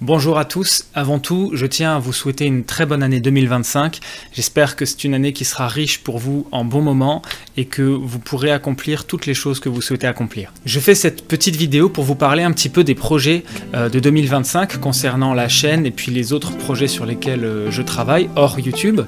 Bonjour à tous, avant tout je tiens à vous souhaiter une très bonne année 2025, j'espère que c'est une année qui sera riche pour vous en bons moments et que vous pourrez accomplir toutes les choses que vous souhaitez accomplir. Je fais cette petite vidéo pour vous parler un petit peu des projets de 2025 concernant la chaîne et puis les autres projets sur lesquels je travaille hors YouTube.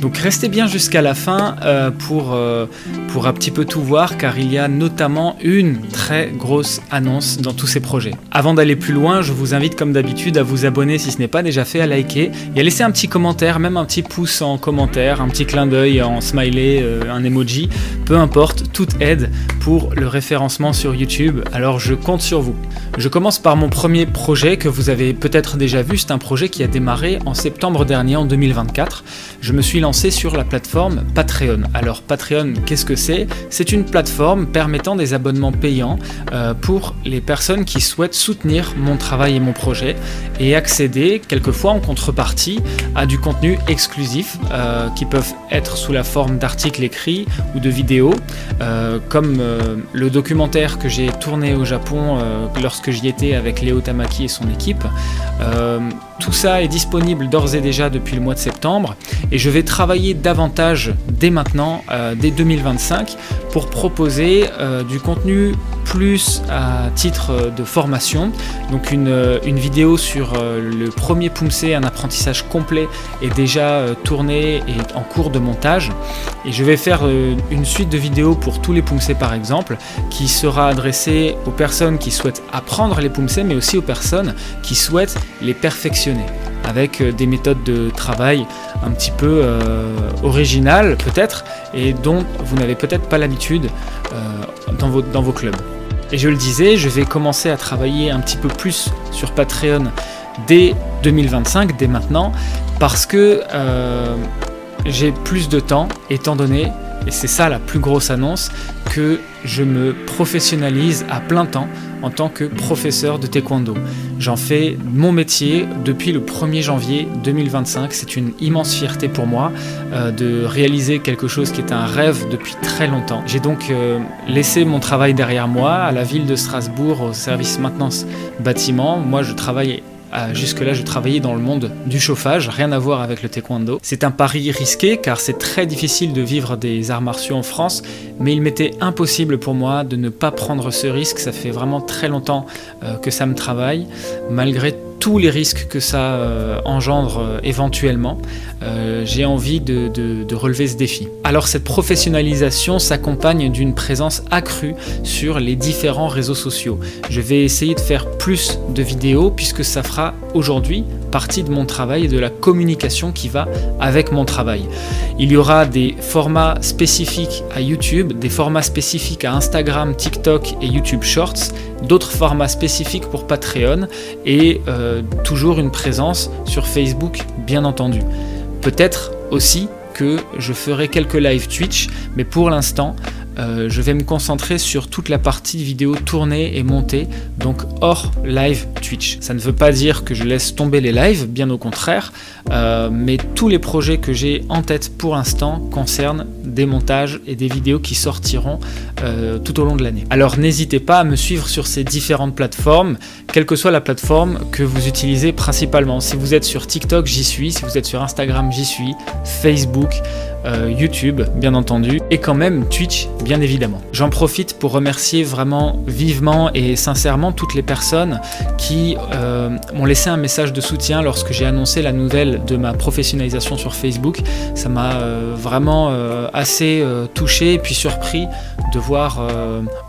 Donc restez bien jusqu'à la fin pour un petit peu tout voir car il y a notamment une très grosse annonce dans tous ces projets. Avant d'aller plus loin, je vous invite comme d'habitude à vous abonner si ce n'est pas déjà fait, à liker et à laisser un petit commentaire, même un petit pouce en commentaire, un petit clin d'œil en smiley, un emoji, peu importe, toute aide pour le référencement sur YouTube, alors je compte sur vous. Je commence par mon premier projet que vous avez peut-être déjà vu, c'est un projet qui a démarré en septembre dernier, en 2024. Je me suis lancé sur la plateforme Patreon. Alors Patreon, qu'est-ce que c'est? C'est une plateforme permettant des abonnements payants pour les personnes qui souhaitent soutenir mon travail et mon projet et accéder quelquefois en contrepartie à du contenu exclusif qui peuvent être sous la forme d'articles écrits ou de vidéos comme le documentaire que j'ai tourné au Japon lorsque j'y étais avec Léo Tamaki et son équipe. Tout ça est disponible d'ores et déjà depuis le mois de septembre et je vais travailler davantage dès maintenant, dès 2025, pour proposer du contenu plus à titre de formation. Donc une vidéo sur le premier Pumse, un apprentissage complet, est déjà tournée et en cours de montage. Et je vais faire une suite de vidéos pour tous les Pumse par exemple, qui sera adressée aux personnes qui souhaitent apprendre les Pumse, mais aussi aux personnes qui souhaitent les perfectionner, avec des méthodes de travail un petit peu originales peut-être, et dont vous n'avez peut-être pas l'habitude dans vos clubs. Et je le disais, je vais commencer à travailler un petit peu plus sur Patreon dès 2025, dès maintenant, parce que j'ai plus de temps, étant donné, et c'est ça la plus grosse annonce, que je me professionnalise à plein temps en tant que professeur de taekwondo. J'en fais mon métier depuis le 1er janvier 2025. C'est une immense fierté pour moi de réaliser quelque chose qui est un rêve depuis très longtemps. J'ai donc laissé mon travail derrière moi à la ville de Strasbourg au service maintenance bâtiment. Moi je travaille jusque-là, je travaillais dans le monde du chauffage, rien à voir avec le taekwondo. C'est un pari risqué car c'est très difficile de vivre des arts martiaux en France, mais il m'était impossible pour moi de ne pas prendre ce risque. Ça fait vraiment très longtemps que ça me travaille, malgré tous les risques que ça engendre éventuellement. J'ai envie de relever ce défi. Alors cette professionnalisation s'accompagne d'une présence accrue sur les différents réseaux sociaux. Je vais essayer de faire plus de vidéos puisque ça fera aujourd'hui partie de mon travail et de la communication qui va avec mon travail. Il y aura des formats spécifiques à YouTube, des formats spécifiques à Instagram, TikTok et YouTube Shorts, d'autres formats spécifiques pour Patreon et toujours une présence sur Facebook bien entendu. Peut-être aussi que je ferai quelques live Twitch, mais pour l'instant je vais me concentrer sur toute la partie vidéo tournée et montée, donc hors live Twitch. Ça ne veut pas dire que je laisse tomber les lives, bien au contraire, mais tous les projets que j'ai en tête pour l'instant concernent des montages et des vidéos qui sortiront tout au long de l'année. Alors n'hésitez pas à me suivre sur ces différentes plateformes, quelle que soit la plateforme que vous utilisez principalement. Si vous êtes sur TikTok, j'y suis. Si vous êtes sur Instagram, j'y suis. Facebook, YouTube, bien entendu, et quand même Twitch, bien évidemment. J'en profite pour remercier vraiment vivement et sincèrement toutes les personnes qui m'ont laissé un message de soutien lorsque j'ai annoncé la nouvelle de ma professionnalisation sur Facebook. Ça m'a vraiment assez touché et puis surpris de voir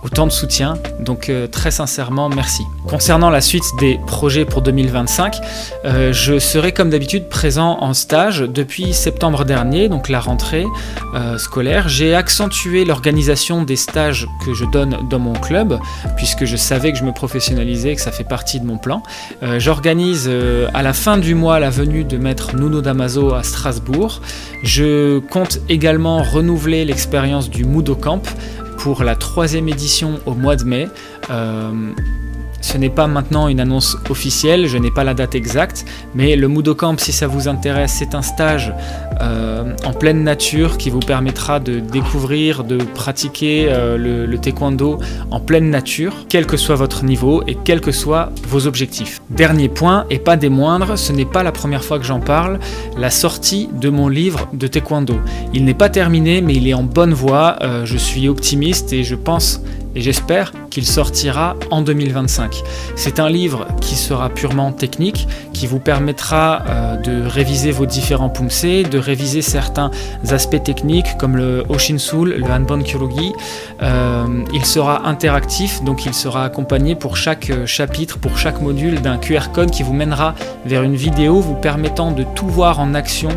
autant de soutien, donc très sincèrement merci. Concernant la suite des projets pour 2025, je serai comme d'habitude présent en stage depuis septembre dernier, donc la rentrée scolaire. J'ai accentué l'organisation des stages que je donne dans mon club puisque je savais que je me professionnalisais et que ça fait partie de mon plan. J'organise à la fin du mois la venue de maître Nuno Damaso à Strasbourg. Je compte également renouveler l'expérience du Mudo Camp pour la 3e édition au mois de mai. Ce n'est pas maintenant une annonce officielle, je n'ai pas la date exacte, mais le Mudo Camp, si ça vous intéresse, c'est un stage en pleine nature qui vous permettra de découvrir, de pratiquer le taekwondo en pleine nature, quel que soit votre niveau et quels que soient vos objectifs. Dernier point, et pas des moindres, ce n'est pas la première fois que j'en parle, la sortie de mon livre de taekwondo. Il n'est pas terminé, mais il est en bonne voie, je suis optimiste et je pense et j'espère qu'il sortira en 2025. C'est un livre qui sera purement technique, qui vous permettra de réviser vos différents pumse, de réviser certains aspects techniques comme le Oshinsul, le Hanbon Kyorugi. Il sera interactif, donc il sera accompagné pour chaque chapitre, pour chaque module d'un QR code qui vous mènera vers une vidéo vous permettant de tout voir en action,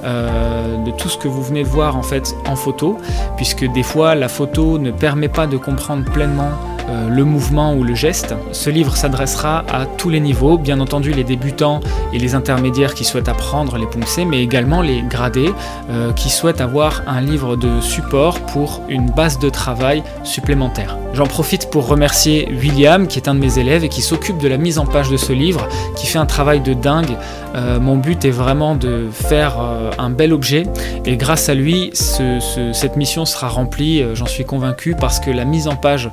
de tout ce que vous venez de voir en fait en photo, puisque des fois la photo ne permet pas de comprendre pleinement le mouvement ou le geste. Ce livre s'adressera à tous les niveaux, bien entendu les débutants et les intermédiaires qui souhaitent apprendre les pumse, mais également les gradés qui souhaitent avoir un livre de support pour une base de travail supplémentaire. J'en profite pour remercier William, qui est un de mes élèves et qui s'occupe de la mise en page de ce livre, qui fait un travail de dingue. Mon but est vraiment de faire un bel objet et grâce à lui, cette mission sera remplie, j'en suis convaincu, parce que la mise en page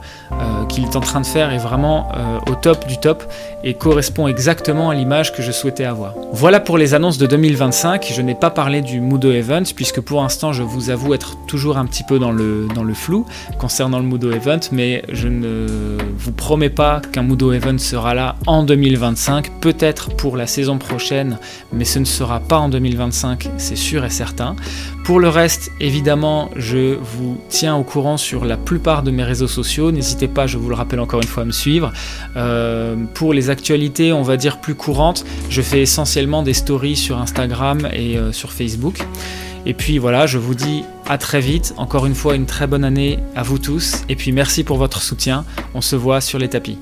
qu'il est en train de faire est vraiment au top du top et correspond exactement à l'image que je souhaitais avoir. Voilà pour les annonces de 2025. Je n'ai pas parlé du Mudo Event puisque pour l'instant je vous avoue être toujours un petit peu dans le flou concernant le Mudo Event, mais je ne vous promets pas qu'un Mudo Event sera là en 2025, peut-être pour la saison prochaine, mais ce ne sera pas en 2025, c'est sûr et certain. Pour le reste, évidemment, je vous tiens au courant sur la plupart de mes réseaux sociaux. N'hésitez pas, je vous le rappelle encore une fois, à me suivre. Pour les actualités, on va dire plus courantes, je fais essentiellement des stories sur Instagram et sur Facebook. Et puis voilà, je vous dis à très vite. Encore une fois, une très bonne année à vous tous. Et puis merci pour votre soutien. On se voit sur les tapis.